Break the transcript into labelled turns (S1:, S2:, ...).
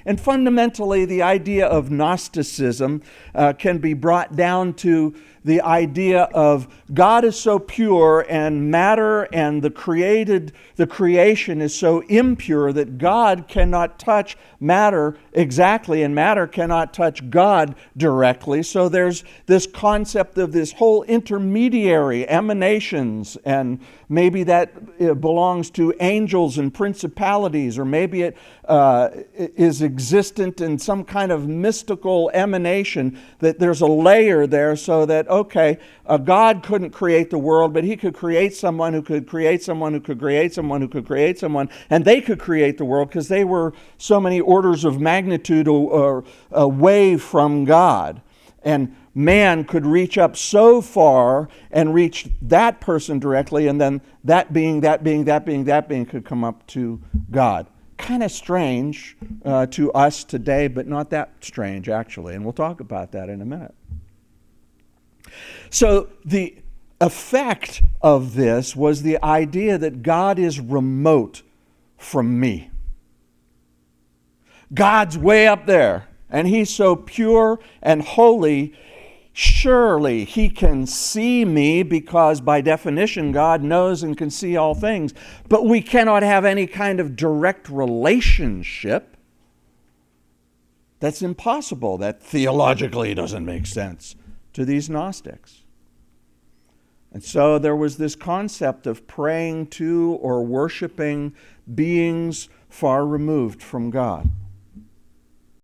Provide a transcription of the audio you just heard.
S1: And fundamentally, the idea of Gnosticism can be brought down to the idea of God is so pure and matter and the creation is so impure that God cannot touch matter exactly and matter cannot touch God directly. So there's this concept of this whole intermediary emanations, and maybe that belongs to angels and principalities, or maybe it is existent in some kind of mystical emanation, that there's a layer there so that, okay, God couldn't create the world, but he could create someone who could create someone who could create someone who could create someone, and they could create the world because they were so many orders of magnitude away from God. And man could reach up so far and reach that person directly, and then that being could come up to God. Kind of strange to us today, but not that strange, actually. And we'll talk about that in a minute. So the effect of this was the idea that God is remote from me. God's way up there, and he's so pure and holy. Surely he can see me because by definition God knows and can see all things. But we cannot have any kind of direct relationship. That's impossible. That theologically doesn't make sense to these Gnostics. And so there was this concept of praying to or worshiping beings far removed from God.